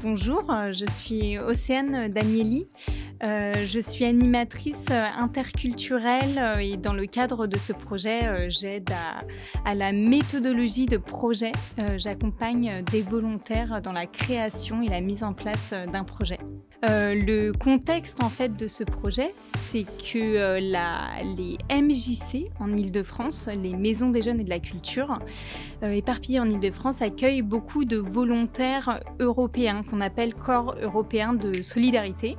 Bonjour, je suis Océane Danieli. Je suis animatrice interculturelle et dans le cadre de ce projet, j'aide à la méthodologie de projet. J'accompagne des volontaires dans la création et la mise en place d'un projet. Le contexte en fait de ce projet, c'est que les MJC en Île-de-France, les Maisons des Jeunes et de la Culture, éparpillées en Île-de-France, accueillent beaucoup de volontaires européens qu'on appelle Corps européen de solidarité.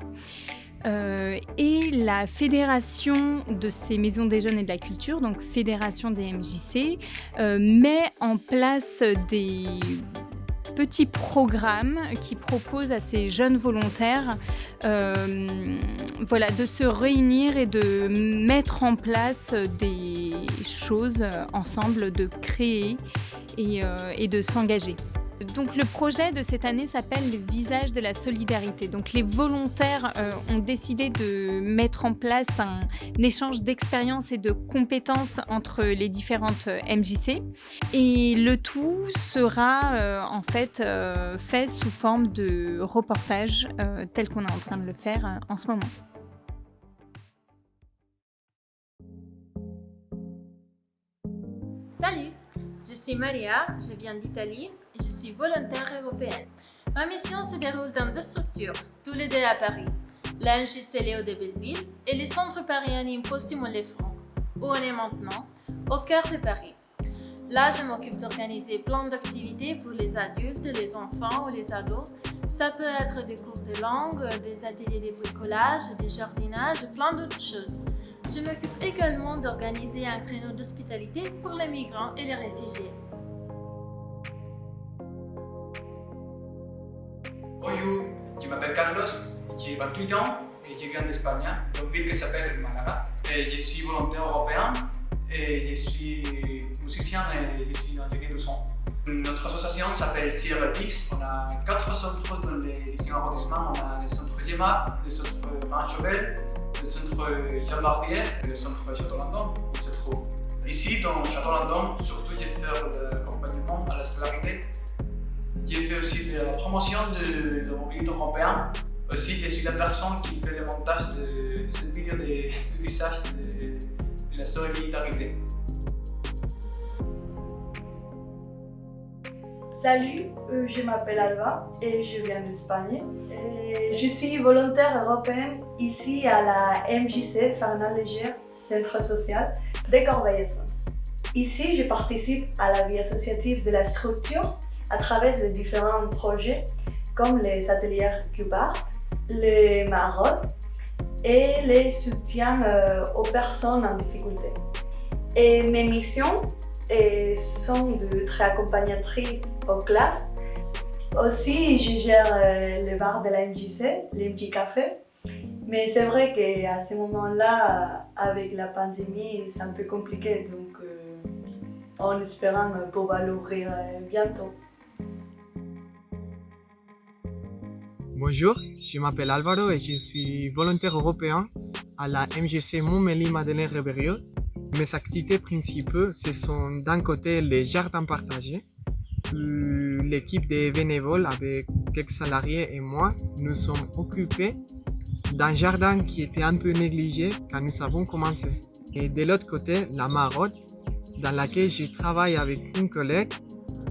Et la fédération de ces maisons des jeunes et de la culture, donc fédération des MJC, met en place des petits programmes qui proposent à ces jeunes volontaires de se réunir et de mettre en place des choses ensemble, de créer et de s'engager. Donc le projet de cette année s'appelle le visage de la solidarité. Donc les volontaires ont décidé de mettre en place un échange d'expériences et de compétences entre les différentes MJC. Et le tout sera fait sous forme de reportage tel qu'on est en train de le faire en ce moment. Salut, je suis Maria, je viens d'Italie et je suis volontaire européenne. Ma mission se déroule dans deux structures, tous les deux à Paris, la MJC Léo de Belleville et le centre paris Simon-les-Francs, où on est maintenant, au cœur de Paris. Là, je m'occupe d'organiser plein d'activités pour les adultes, les enfants ou les ados. Ça peut être des cours de langue, des ateliers de bricolage, du jardinage, plein d'autres choses. Je m'occupe également d'organiser un créneau d'hospitalité pour les migrants et les réfugiés. Bonjour, je m'appelle Carlos, j'ai 28 ans et je viens d'Espagne, d'une ville qui s'appelle Malaga. Et je suis volontaire européen et je suis musicien et je suis ingénieur de son. Notre association s'appelle CRLX. On a 4 centres dans les 10 arrondissements. On a le centre Gemma, le centre Ranchovel, le centre Jean Bardier et le centre Château-Landon où se trouve. Ici, dans Château-Landon, surtout, j'ai fait l'accompagnement à la scolarité. J'ai fait aussi de la promotion de la mobilité européenne. Aussi, je suis la personne qui fait le montage de cette vidéo du visage de la solidarité. Salut, je m'appelle Alba et je viens d'Espagne. Je suis volontaire européenne ici à la MJC Fernand Léger, Centre social de Corbeil-Essonnes. Ici, je participe à la vie associative de la structure à travers de différents projets comme les ateliers Cubart, les maraudes et les soutiens aux personnes en difficulté. Et mes missions sont d'être accompagnatrice aux classes. Aussi, je gère le bar de la MJC, le MJ Café. Mais c'est vrai qu'à ce moment-là, avec la pandémie, c'est un peu compliqué. Donc, en espérant pouvoir l'ouvrir bientôt. Bonjour, je m'appelle Alvaro et je suis volontaire européen à la MJC Montmélie-Madeleine-Reberiot. Mes activités principales, ce sont d'un côté les jardins partagés. L'équipe des bénévoles avec quelques salariés et moi, nous sommes occupés d'un jardin qui était un peu négligé quand nous avons commencé. Et de l'autre côté, la maraude, dans laquelle je travaille avec une collègue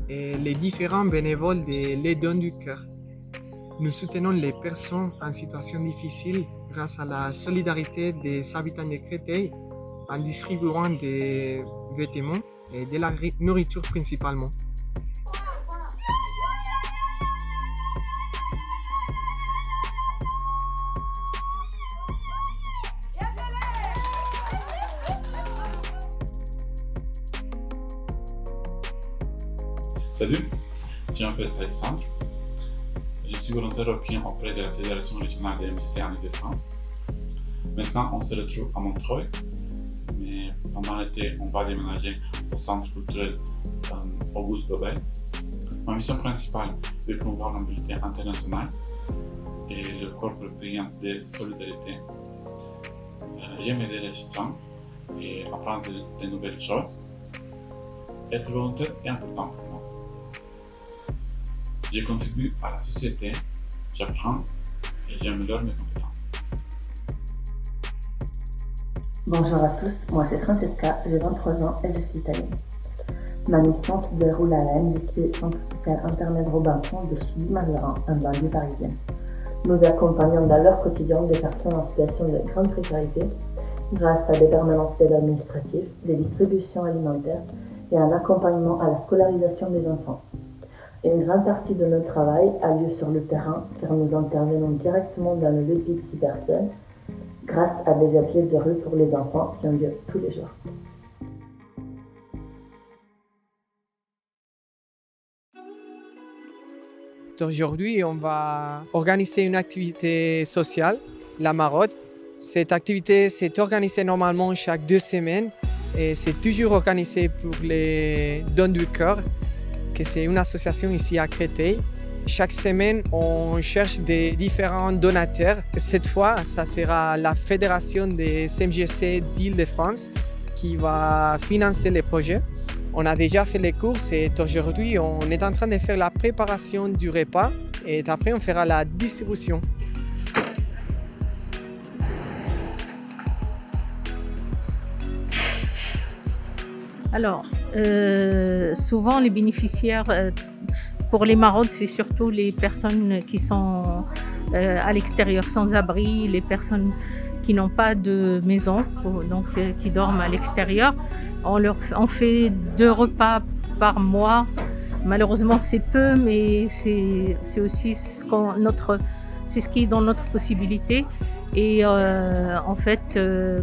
et les différents bénévoles de Les Dons du Cœur. Nous soutenons les personnes en situation difficile grâce à la solidarité des habitants de Créteil en distribuant des vêtements et de la nourriture principalement. Salut, je m'appelle Alexandre. Je suis volontaire européen auprès de la Fédération régionale des MJC en Île-de-France. Maintenant, on se retrouve à Montreuil, mais pendant l'été, on va déménager au centre culturel Auguste Bebel. Ma mission principale est de promouvoir la mobilité internationale et le corps européen de solidarité. J'aime aider les gens et apprendre de nouvelles choses. Être volontaire est important pour moi. Je contribue à la société j'apprends et j'améliore mes compétences. Bonjour à tous, moi c'est Francesca, j'ai 23 ans et je suis italienne. Ma mission se déroule à la MJC Centre Social Internet Robinson de Chilly-Mazarin, un banlieue parisienne. Nous accompagnons dans leur quotidien des personnes en situation de grande précarité grâce à des permanences d'aide administrative, des distributions alimentaires et un accompagnement à la scolarisation des enfants. Une grande partie de notre travail a lieu sur le terrain car nous intervenons directement dans le lieu de vie de ces personnes grâce à des ateliers de rue pour les enfants qui ont lieu tous les jours. Aujourd'hui, on va organiser une activité sociale, la maraude. Cette activité s'est organisée normalement chaque 2 semaines et c'est toujours organisé pour les Dons du Cœur, que c'est une association ici à Créteil. Chaque semaine, on cherche des différents donateurs. Cette fois, ça sera la Fédération des MJC d'Île-de-France qui va financer les projets. On a déjà fait les courses et aujourd'hui, on est en train de faire la préparation du repas et après, on fera la distribution. Alors, souvent les bénéficiaires pour les maraudes, c'est surtout les personnes qui sont à l'extérieur sans abri, les personnes qui n'ont pas de maison, donc qui dorment à l'extérieur. On fait 2 repas par mois. Malheureusement, c'est peu, mais c'est aussi ce qui est dans notre possibilité. Et en fait,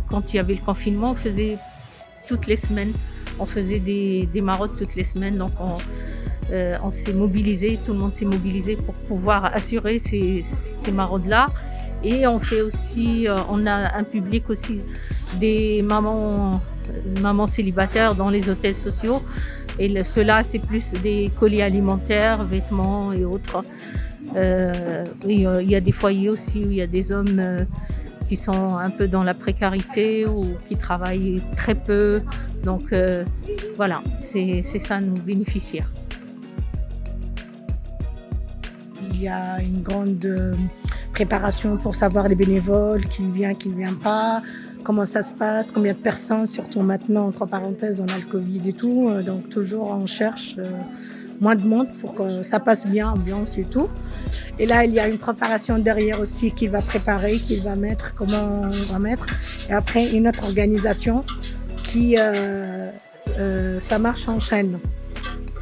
quand il y avait le confinement, on faisait toutes les semaines. On faisait des maraudes toutes les semaines, donc on s'est mobilisé, tout le monde s'est mobilisé pour pouvoir assurer ces maraudes-là. Et on fait aussi, on a un public aussi des mamans célibataires dans les hôtels sociaux. Et ceux-là, c'est plus des colis alimentaires, vêtements et autres. Il y a des foyers aussi où il y a des hommes qui sont un peu dans la précarité ou qui travaillent très peu. Donc voilà, c'est ça nos bénéficiaires. Il y a une grande préparation pour savoir les bénévoles, qui vient pas, comment ça se passe, combien de personnes, surtout maintenant, entre parenthèses, on a le Covid et tout. Donc toujours on cherche moins de monde pour que ça passe bien, ambiance et tout. Et là, il y a une préparation derrière aussi qu'il va préparer, qu'il va mettre, comment on va mettre. Et après, une autre organisation qui, ça marche en chaîne.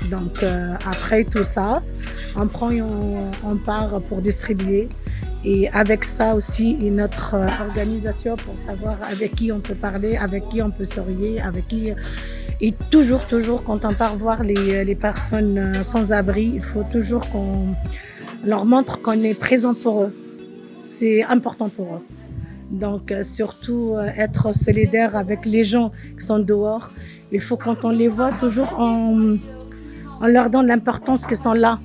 Donc après tout ça, on prend et on part pour distribuer. Et avec ça aussi, une autre organisation pour savoir avec qui on peut parler, avec qui on peut s'orienter, avec qui... Et toujours, quand on part voir les personnes sans abri, il faut toujours qu'on leur montre qu'on est présent pour eux. C'est important pour eux. Donc surtout être solidaire avec les gens qui sont dehors. Il faut quand on les voit toujours, on leur donne l'importance qu'ils sont là.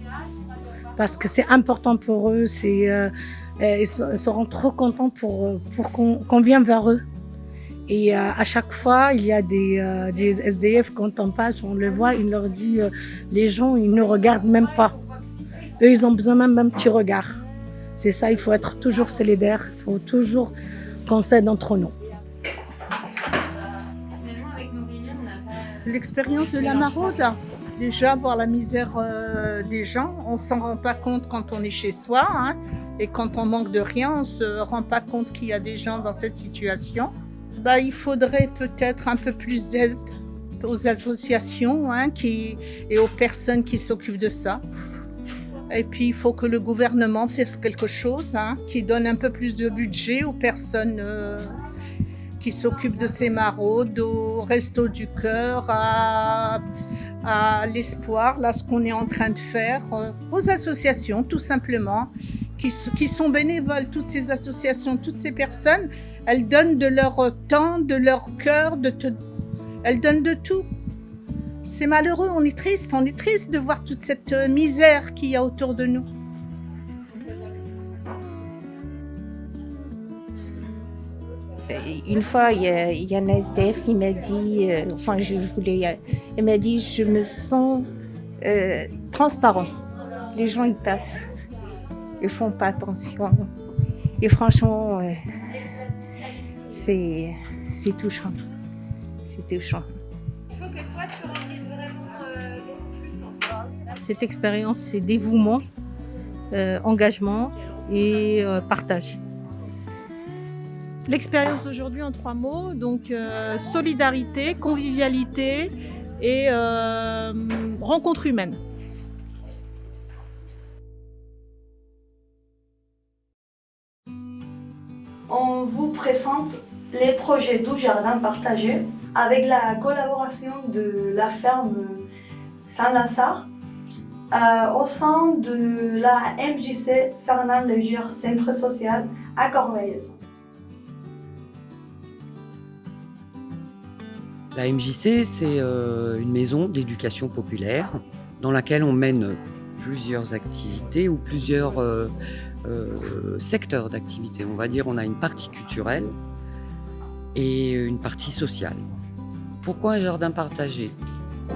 Parce que c'est important pour eux, ils seront trop contents pour qu'on vienne vers eux. Et à chaque fois, il y a des SDF, quand on passe, on le voit, il leur dit, les gens, ils ne regardent même pas. Eux, ils ont besoin même d'un petit regard. C'est ça, il faut être toujours solidaire, il faut toujours qu'on s'aide entre nous. L'expérience de la maraude, déjà voir la misère des gens, on ne s'en rend pas compte quand on est chez soi. Hein, et quand on manque de rien, on ne se rend pas compte qu'il y a des gens dans cette situation. Il faudrait peut-être un peu plus d'aide aux associations et aux personnes qui s'occupent de ça. Et puis il faut que le gouvernement fasse quelque chose, qui donne un peu plus de budget aux personnes qui s'occupent de ces maraudes, au Resto du Cœur, à l'Espoir, là ce qu'on est en train de faire, aux associations tout simplement, qui sont bénévoles, toutes ces associations, toutes ces personnes, elles donnent de leur temps, de leur cœur, elles donnent de tout. C'est malheureux, on est triste de voir toute cette misère qu'il y a autour de nous. Une fois, il y a un SDF qui m'a dit, il m'a dit, je me sens transparent. Les gens, ils passent. ils font pas attention. Et franchement, c'est touchant. C'est touchant. Il faut que toi, tu réalises vraiment beaucoup plus en toi. Cette expérience, c'est dévouement, engagement et partage. L'expérience d'aujourd'hui en 3 mots, donc solidarité, convivialité et rencontre humaine. On vous présente les projets du jardin partagé avec la collaboration de la ferme Saint-Lazare au sein de la MJC Fernand Léger Centre Social à Corbeil-Essonnes. La MJC, c'est une maison d'éducation populaire dans laquelle on mène plusieurs activités ou plusieurs secteurs d'activité. On va dire on a une partie culturelle et une partie sociale. Pourquoi un jardin partagé ?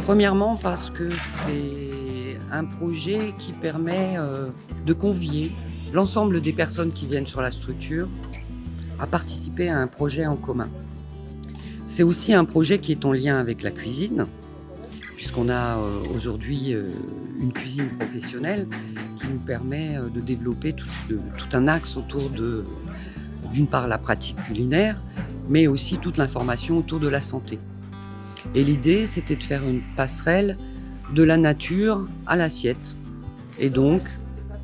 Premièrement parce que c'est un projet qui permet de convier l'ensemble des personnes qui viennent sur la structure à participer à un projet en commun. C'est aussi un projet qui est en lien avec la cuisine, puisqu'on a aujourd'hui une cuisine professionnelle qui nous permet de développer tout un axe autour d'une part la pratique culinaire, mais aussi toute l'information autour de la santé. Et l'idée, c'était de faire une passerelle de la nature à l'assiette, et donc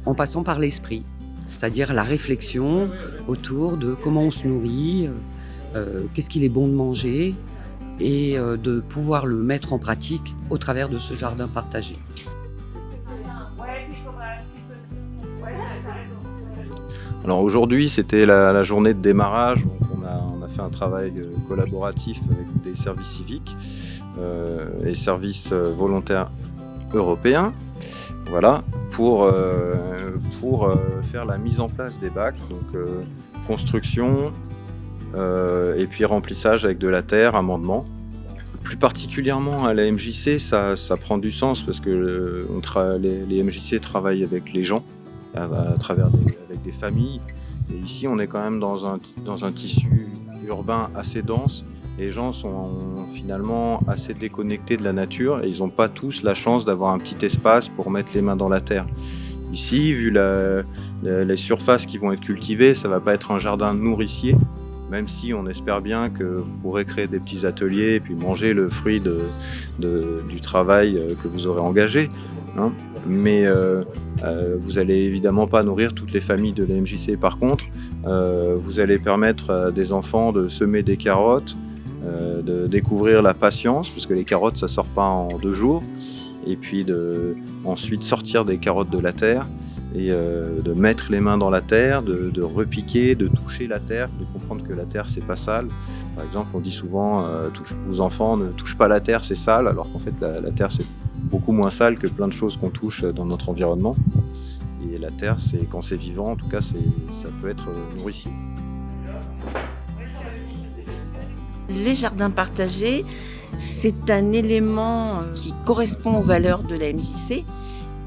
en passant par l'esprit, c'est-à-dire la réflexion autour de comment on se nourrit, qu'est-ce qu'il est bon de manger, et de pouvoir le mettre en pratique au travers de ce jardin partagé. Alors aujourd'hui, c'était la journée de démarrage. Donc on a fait un travail collaboratif avec des services civiques et services volontaires européens, voilà, pour faire la mise en place des bacs, donc construction et puis remplissage avec de la terre, amendement. Plus particulièrement à la MJC, ça prend du sens parce que les MJC travaillent avec les gens, à travers avec des familles. Et ici, on est quand même dans un tissu urbain assez dense. Les gens sont finalement assez déconnectés de la nature et ils n'ont pas tous la chance d'avoir un petit espace pour mettre les mains dans la terre. Ici, vu les surfaces qui vont être cultivées, ça ne va pas être un jardin nourricier, même si on espère bien que vous pourrez créer des petits ateliers et puis manger le fruit du travail que vous aurez engagé. Hein. Mais vous n'allez évidemment pas nourrir toutes les familles de la MJC. Par contre, vous allez permettre à des enfants de semer des carottes, de découvrir la patience, parce que les carottes, ça ne sort pas en 2 jours. Et puis ensuite sortir des carottes de la terre et de mettre les mains dans la terre, de repiquer, de toucher la terre, de comprendre que la terre, c'est pas sale. Par exemple, on dit souvent aux enfants, ne touche pas la terre, c'est sale, alors qu'en fait, la terre, c'est beaucoup moins sale que plein de choses qu'on touche dans notre environnement. Et la terre, quand c'est vivant, en tout cas, ça peut être nourricier. Les jardins partagés, c'est un élément qui correspond aux valeurs de la MJC,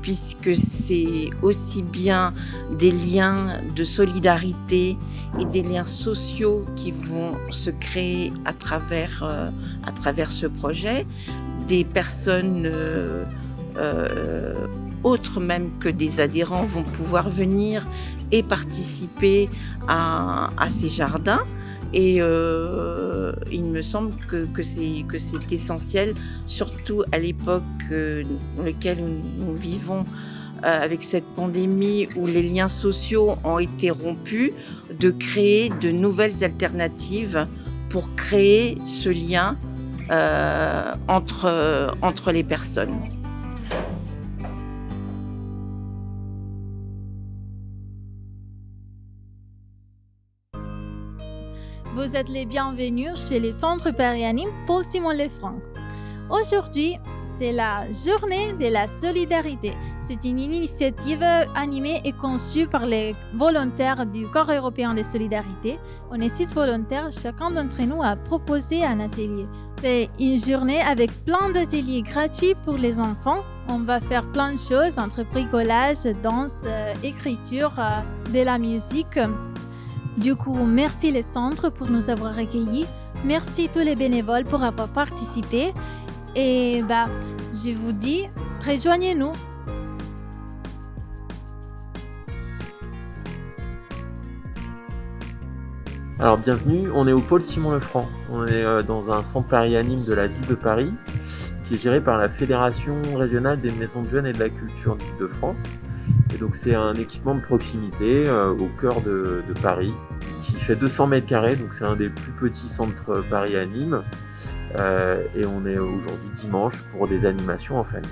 puisque c'est aussi bien des liens de solidarité et des liens sociaux qui vont se créer à travers ce projet. Des personnes autres même que des adhérents vont pouvoir venir et participer à ces jardins. Et il me semble que c'est essentiel, surtout à l'époque dans laquelle nous vivons avec cette pandémie où les liens sociaux ont été rompus, de créer de nouvelles alternatives pour créer ce lien entre les personnes. Vous êtes les bienvenus chez les centres Perianim pour Simon Lefranc. Aujourd'hui, c'est la journée de la solidarité. C'est une initiative animée et conçue par les volontaires du Corps européen de solidarité. On est 6 volontaires, chacun d'entre nous a proposé un atelier. C'est une journée avec plein d'ateliers gratuits pour les enfants. On va faire plein de choses entre bricolage, danse, écriture, de la musique. Du coup, merci les centres pour nous avoir accueillis. Merci tous les bénévoles pour avoir participé. Et je vous dis, rejoignez-nous. Alors bienvenue, on est au pôle Simon Lefranc. On est dans un centre Paris Anime de la ville de Paris qui est géré par la Fédération régionale des maisons de jeunes et de la culture d'Île-de-France. Et donc c'est un équipement de proximité au cœur de Paris qui fait 200 mètres carrés, donc c'est un des plus petits centres Paris Anime. Et on est aujourd'hui dimanche pour des animations en famille.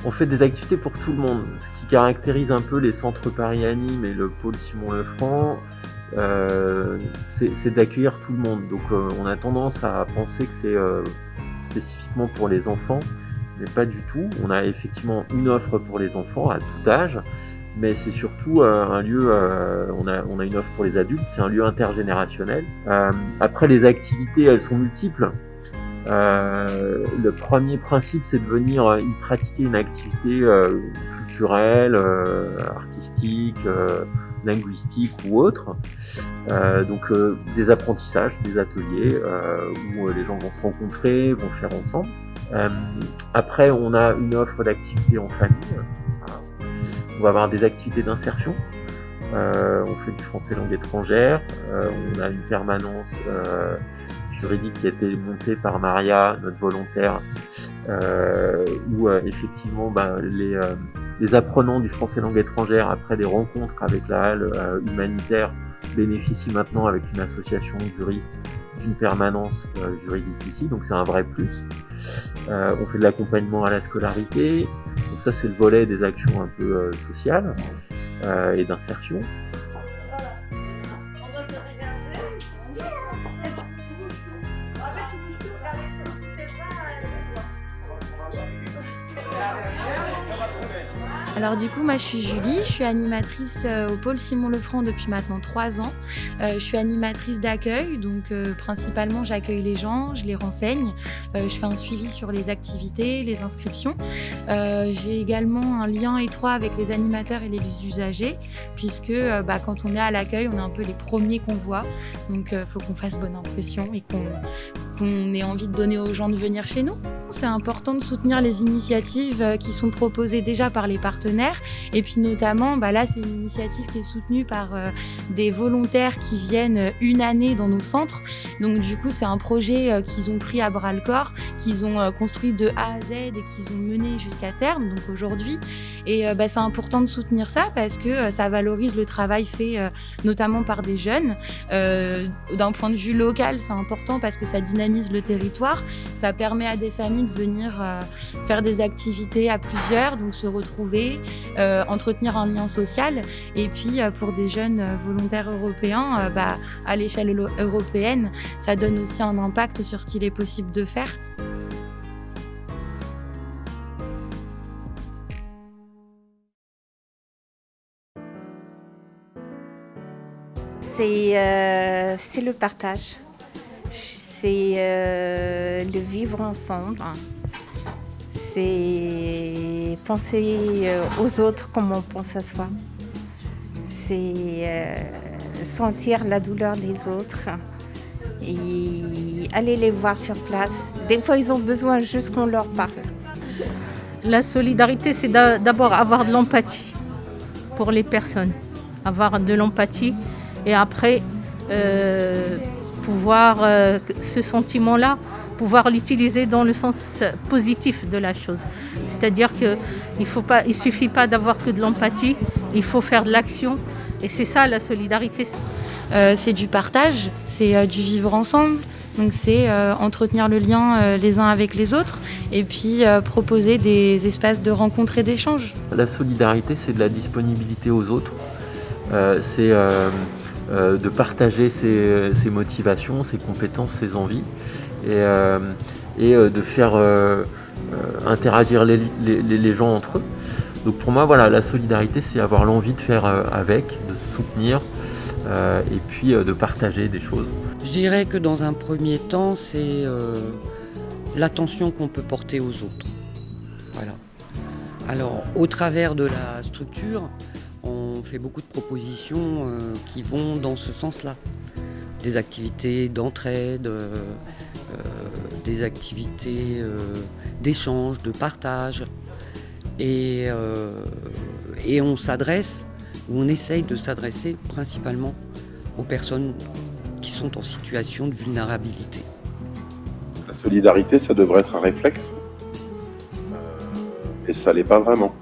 On fait des activités pour tout le monde. Ce qui caractérise un peu les centres Paris Anime et le pôle Simon Lefranc, c'est d'accueillir tout le monde. Donc on a tendance à penser que c'est spécifiquement pour les enfants, mais pas du tout. On a effectivement une offre pour les enfants à tout âge, mais c'est surtout un lieu, on a une offre pour les adultes, c'est un lieu intergénérationnel. Après, les activités, elles sont multiples. Le premier principe, c'est de venir y pratiquer une activité culturelle, artistique, linguistique ou autre. Donc des apprentissages, des ateliers où les gens vont se rencontrer, vont faire ensemble. Après, on a une offre d'activités en famille. On va avoir des activités d'insertion. On fait du français langue étrangère. On a une permanence juridique qui a été montée par Maria, notre volontaire, où effectivement les apprenants du français langue étrangère, après des rencontres avec la halle humanitaire, bénéficient maintenant avec une association de juristes d'une permanence juridique ici, donc c'est un vrai plus. On fait de l'accompagnement à la scolarité, donc ça c'est le volet des actions un peu sociales et d'insertion. Alors du coup, moi je suis Julie, je suis animatrice au pôle Simon Lefranc depuis maintenant 3 ans. Je suis animatrice d'accueil, donc principalement j'accueille les gens, je les renseigne, je fais un suivi sur les activités, les inscriptions. J'ai également un lien étroit avec les animateurs et les usagers, puisque quand on est à l'accueil, on est un peu les premiers qu'on voit, donc il faut qu'on fasse bonne impression et qu'on ait envie de donner aux gens de venir chez nous. C'est important de soutenir les initiatives qui sont proposées déjà par les partenaires et puis notamment, là c'est une initiative qui est soutenue par des volontaires qui viennent une année dans nos centres. Donc du coup c'est un projet qu'ils ont pris à bras le corps, qu'ils ont construit de A à Z et qu'ils ont mené jusqu'à terme, donc aujourd'hui. Et c'est important de soutenir ça parce que ça valorise le travail fait notamment par des jeunes. D'un point de vue local, c'est important parce que ça dynamise le territoire, ça permet à des familles de venir faire des activités à plusieurs, donc se retrouver, entretenir un lien social. Et puis pour des jeunes volontaires européens, à l'échelle européenne, ça donne aussi un impact sur ce qu'il est possible de faire. C'est le partage, c'est le vivre ensemble, c'est penser aux autres comme on pense à soi, c'est sentir la douleur des autres et aller les voir sur place. Des fois, ils ont besoin juste qu'on leur parle. La solidarité, c'est d'abord avoir de l'empathie pour les personnes, avoir de l'empathie. Et après, pouvoir, ce sentiment-là, pouvoir l'utiliser dans le sens positif de la chose. C'est-à-dire qu'il ne suffit pas d'avoir que de l'empathie, il faut faire de l'action. Et c'est ça la solidarité. C'est du partage, c'est du vivre ensemble. Donc c'est entretenir le lien les uns avec les autres et puis proposer des espaces de rencontre et d'échange. La solidarité, c'est de la disponibilité aux autres. C'est de partager ses motivations, ses compétences, ses envies et de faire interagir les gens entre eux. Donc pour moi, voilà, la solidarité, c'est avoir l'envie de faire avec, de se soutenir et puis de partager des choses. Je dirais que dans un premier temps, c'est l'attention qu'on peut porter aux autres. Voilà. Alors, au travers de la structure, on fait beaucoup de propositions qui vont dans ce sens-là. Des activités d'entraide, des activités d'échange, de partage. Et on s'adresse, ou on essaye de s'adresser principalement aux personnes qui sont en situation de vulnérabilité. La solidarité, ça devrait être un réflexe, et ça l'est pas vraiment.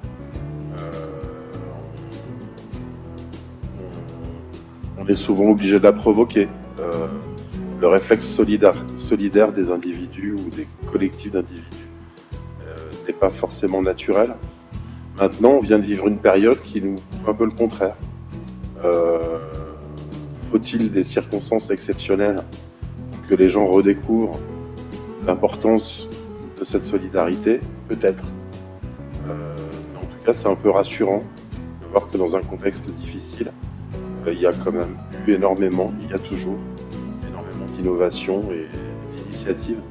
On est souvent obligé de la provoquer. Le réflexe solidaire des individus ou des collectifs d'individus n'est pas forcément naturel. Maintenant, on vient de vivre une période qui nous prouve un peu le contraire. Faut-il des circonstances exceptionnelles pour que les gens redécouvrent l'importance de cette solidarité? Peut-être. Mais en tout cas, c'est un peu rassurant de voir que dans un contexte difficile, il y a quand même eu énormément, il y a toujours énormément d'innovations et d'initiatives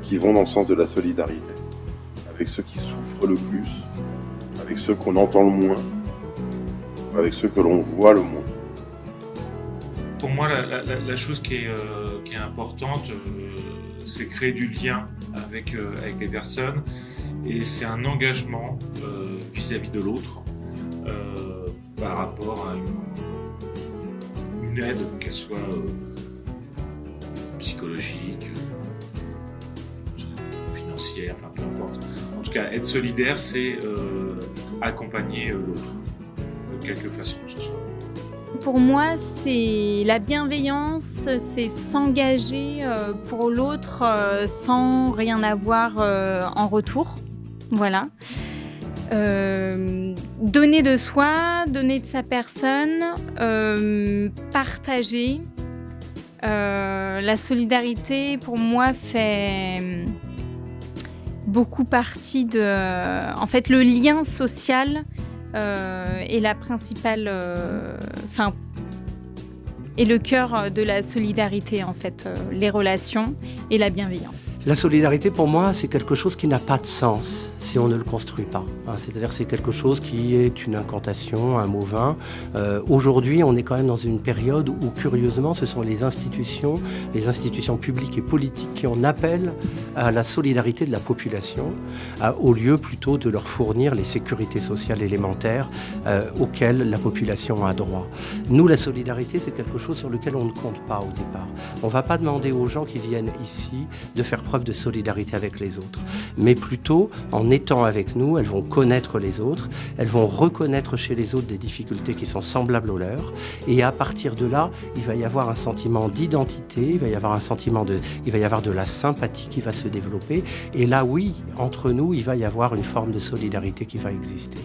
qui vont dans le sens de la solidarité, avec ceux qui souffrent le plus, avec ceux qu'on entend le moins, avec ceux que l'on voit le moins. Pour moi, la chose qui est importante, c'est créer du lien avec les personnes, et c'est un engagement vis-à-vis de l'autre par rapport à une aide, qu'elle soit psychologique, financière, enfin peu importe. En tout cas, être solidaire, c'est accompagner l'autre, de quelque façon que ce soit. Pour moi, c'est la bienveillance, c'est s'engager pour l'autre sans rien avoir en retour. Voilà. Donner de soi, donner de sa personne, partager. La solidarité, pour moi, fait beaucoup partie de... En fait, le lien social est la principale... est le cœur de la solidarité, en fait. Les relations et la bienveillance. La solidarité, pour moi, c'est quelque chose qui n'a pas de sens si on ne le construit pas. C'est-à-dire que c'est quelque chose qui est une incantation, un mot vain. Aujourd'hui, on est quand même dans une période où, curieusement, ce sont les institutions publiques et politiques qui en appellent à la solidarité de la population, au lieu plutôt de leur fournir les sécurités sociales élémentaires auxquelles la population a droit. Nous, la solidarité, c'est quelque chose sur lequel on ne compte pas au départ. On ne va pas demander aux gens qui viennent ici de faire preuve de solidarité avec les autres, mais plutôt en étant avec nous, elles vont connaître les autres, elles vont reconnaître chez les autres des difficultés qui sont semblables aux leurs, et à partir de là, il va y avoir un sentiment d'identité, il va y avoir de la sympathie qui va se développer, et là oui, entre nous, il va y avoir une forme de solidarité qui va exister.